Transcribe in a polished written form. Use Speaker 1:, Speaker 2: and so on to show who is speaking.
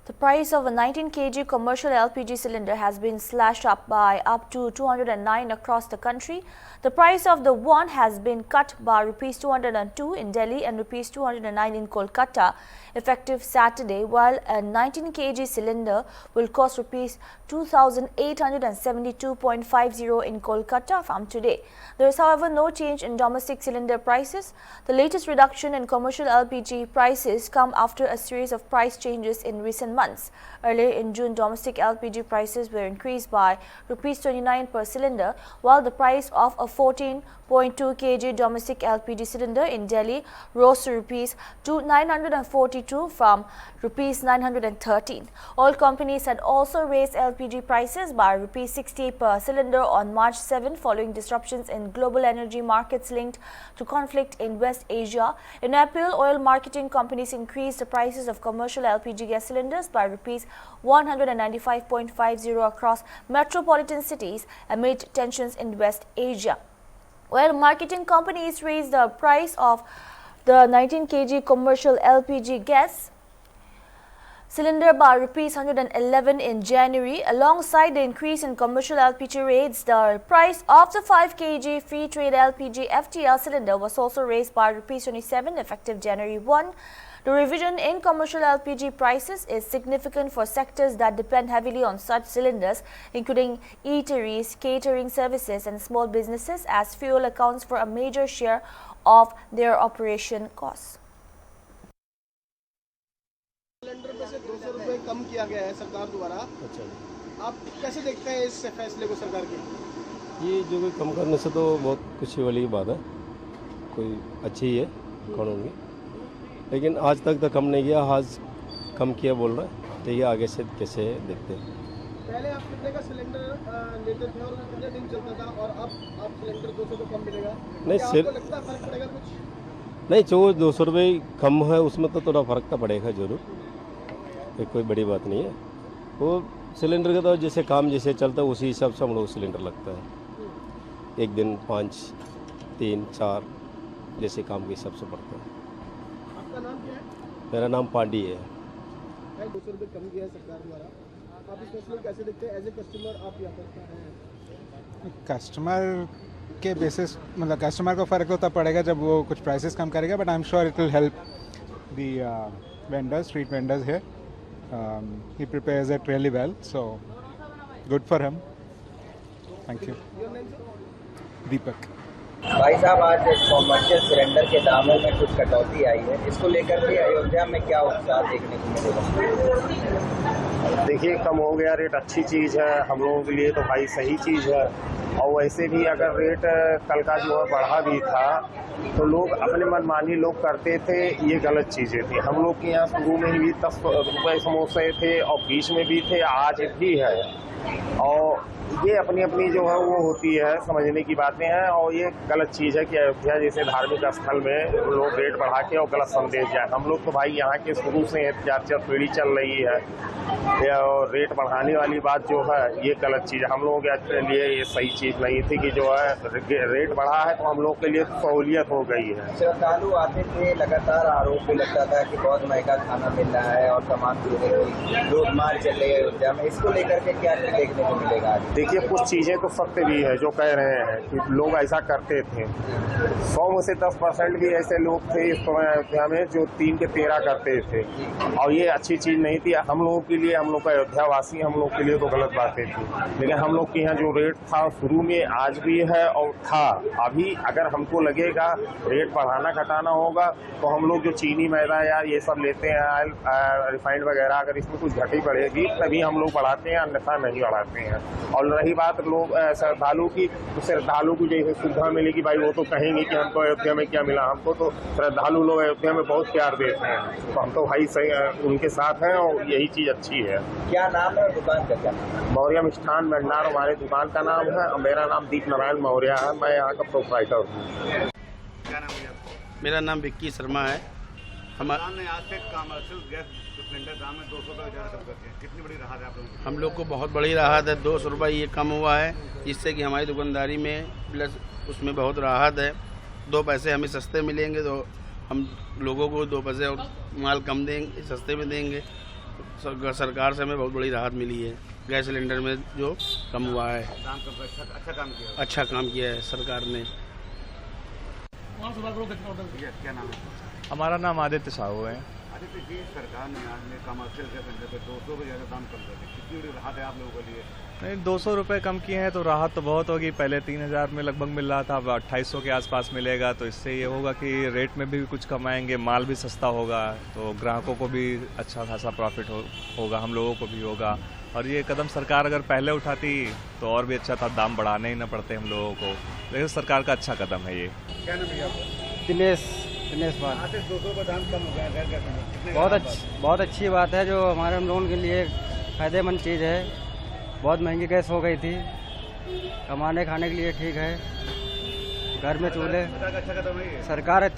Speaker 1: The price of a 19 kg commercial LPG cylinder has been slashed up by up to 209 across the country. The price of the one has been cut by Rs 202 in Delhi and Rs 209 in Kolkata effective Saturday, while a 19 kg cylinder will cost Rs 2,872.50 in Kolkata from today. There is, however, no change in domestic cylinder prices. The latest reduction in commercial LPG prices come after a series of price changes in recent months. Earlier in June, domestic LPG prices were increased by Rs 29 per cylinder, while the price of a 14.2 kg domestic LPG cylinder in Delhi rose to Rs 942 from Rs 913. Oil companies had also raised LPG prices by Rs 60 per cylinder on March 7 following disruptions in global energy markets linked to conflict in West Asia. In April, oil marketing companies increased the prices of commercial LPG gas cylinders by Rs 195.50 across metropolitan cities amid tensions in West Asia. Oil marketing companies raised the price of the 19 kg commercial LPG gas cylinder by Rs 111 in January. Alongside the increase in commercial LPG rates, the price of the 5 kg free trade LPG FTL cylinder was also raised by Rs 27 effective January 1. The revision in commercial LPG prices is significant for sectors that depend heavily on such cylinders, including eateries, catering services and small businesses, as fuel accounts for a major share of their operation costs.
Speaker 2: Cylinder पे से 200 रुपए कम किया गया है सरकार द्वारा।
Speaker 3: अच्छा,
Speaker 2: आप कैसे देखते हैं इस फैसले को सरकार के?
Speaker 3: ये जो कोई कम करने से तो बहुत खुशी वाली बात है, कोई अच्छी ही है कानून की, लेकिन आज तक तो कम नहीं किया, आज कम किया बोल रहा है। देखिए आगे से कैसे देखते हैं।
Speaker 2: पहले आप कितने का सिलेंडर लेते थे और कितने दिन चलता था, और अब आप सिलेंडर 200 रुपये कम मिलेगा?
Speaker 3: नहीं,
Speaker 2: आपको लगता है फर्क पड़ेगा कुछ?
Speaker 3: नहीं, जो 200 रुपये कम है उसमें तो थोड़ा फ़र्क तो पड़ेगा जरूर, ये कोई बड़ी बात नहीं है। वो सिलेंडर का तो जैसे काम जैसे चलता है उसी हिसाब से हम लोग सिलेंडर लगता है, एक दिन 5, 3, 4 जैसे काम के हिसाब से पड़ता है।
Speaker 2: आपका नाम क्या है?
Speaker 3: मेरा नाम पांडी है।
Speaker 2: 200 रुपये कम किया है सरकार द्वारा, आप इस फैसले को कैसे देखते हैं? एज ए कस्टमर आप यहाँ पर क्या हैं?
Speaker 4: कस्टमर के बेसिस मतलब कस्टमर को फ़र्क होता पड़ेगा जब वो कुछ प्राइसेस कम करेगा, but I am sure it will help the vendors, street vendors here. He prepares it really well, so good for him. Thank you. Deepak.
Speaker 5: भाई साहब, आज कॉमर्शियल सिलेंडर के दामों में कुछ कटौती आई है, इसको लेकर के अयोध्या में क्या उत्साह देखने को मिलेगा?
Speaker 6: देखिए, कम हो गया रेट, अच्छी चीज़ है हम लोगों के लिए, तो भाई सही चीज़ है। और वैसे भी अगर रेट कल का जो है बढ़ा भी था तो लोग अपने मनमानी लोग करते थे, ये गलत चीज़ें थी। हम लोग के यहाँ शुरू में ही 10 रुपये समोसे थे और बीच में भी थे, आज भी है। और ये अपनी अपनी जो है वो होती है, समझने की बातें हैं। और ये गलत चीज़ है कि अयोध्या जैसे धार्मिक स्थल में लोग रेट बढ़ा के और गलत संदेश जाए। हम लोग तो भाई यहाँ के शुरू से एहतियात पीढ़ी चल रही है, और रेट बढ़ाने वाली बात जो है ये गलत चीज़ है। हम लोगों के लिए ये सही चीज़ नहीं थी कि जो है रेट बढ़ा है तो हम लोग के लिए सहूलियत हो गई है।
Speaker 5: श्रद्धालु आते थे, लगातार आरोप भी लगता था कि बहुत महंगा खाना मिल रहा है और सामान पीने की लूटमार चल रही है अयोध्या में, इसको लेकर के क्या देखने को मिलेगा?
Speaker 6: देखिए, कुछ चीज़ें तो सत्य भी है जो कह रहे हैं कि लोग ऐसा करते थे। 100 में से 10% भी ऐसे लोग थे इस समय अयोध्या में जो 3 के 13 करते थे, और ये अच्छी चीज़ नहीं थी हम लोगों के लिए। हम लोग का अयोध्यावासी, हम लोग के लिए तो गलत बातें थी। लेकिन हम लोग के यहाँ जो रेट था शुरू में, आज भी है और था। अभी अगर हमको लगेगा रेट बढ़ाना घटाना होगा तो हम लोग जो चीनी, मैदा या ये सब लेते हैं, ऑयल, रिफाइंड वगैरह, अगर इसमें कुछ घटी बढ़ेगी तभी हम लोग बढ़ाते हैं, अन्यथा नहीं बढ़ाते हैं। और रही बात लोग श्रद्धालु की, तो श्रद्धालु को जैसे सुविधा मिलेगी भाई, वो तो कहेंगे कि हमको अयोध्या में क्या मिला। हमको तो श्रद्धालु लोग अयोध्या में बहुत प्यार देते हैं, तो हम तो भाई सही उनके साथ हैं और यही चीज़ अच्छी है।
Speaker 5: क्या नाम है दुकान का? क्या
Speaker 6: मौर्य मिष्ठान भंडार हमारे दुकान का नाम है, और मेरा नाम दीप नारायण मौर्य है, मैं यहाँ का प्रोप्राइटर हूँ।
Speaker 2: क्या नाम है?
Speaker 7: मेरा नाम विक्की शर्मा है।
Speaker 2: हमारे आज से कमर्शियल गैस सिलेंडर दाम में 200 रुपये ज़्यादा कम करते हैं, कितनी बड़ी राहत है आप लोगों को?
Speaker 7: हम लोग को बहुत बड़ी राहत है, 200 रुपये ये कम हुआ है, जिससे कि हमारी दुकानदारी में प्लस उसमें बहुत राहत है। 2 पैसे हमें सस्ते मिलेंगे तो हम लोगों को 2 पैसे और माल कम देंगे, सस्ते में देंगे। सरकार से हमें बहुत बड़ी राहत मिली है। गैस सिलेंडर में जो कम हुआ है, अच्छा काम किया है सरकार ने।
Speaker 2: क्या नाम है?
Speaker 8: हमारा नाम आदित्य साहू है।
Speaker 2: आदित्य जी, सरकार ने आज में कमर्शियल गैस सिलेंडर पे 200 रुपये ज़्यादा दाम कम कर दिया, कितनी बड़ी राहत है आप लोगों के लिए?
Speaker 8: नहीं, 200 रुपये कम किए हैं तो राहत तो बहुत होगी। पहले 3000 में लगभग मिल रहा था, अब 2800 के आसपास मिलेगा। तो इससे ये होगा कि रेट में भी कुछ कमाएंगे, माल भी सस्ता होगा, तो ग्राहकों को भी अच्छा खासा प्रॉफिट होगा, हम लोगों को भी होगा। और ये कदम सरकार अगर पहले उठाती तो और भी अच्छा था, दाम बढ़ाने ही ना पड़ते हम लोगों को। लेकिन सरकार का अच्छा कदम है ये।
Speaker 2: क्या नाम है आपका?
Speaker 9: दिनेश पाल।
Speaker 2: आज से 200 रुपये दाम कम हो गया गैस गैस में, कितने
Speaker 9: बहुत अच्छी बात है, जो हमारे हम लोगों के लिए फ़ायदेमंद चीज़ है। बहुत महंगी गैस हो गई थी, कमाने खाने के लिए ठीक है। घर में चूल्हे,
Speaker 2: अच्छा कदम है ये।
Speaker 9: सरकार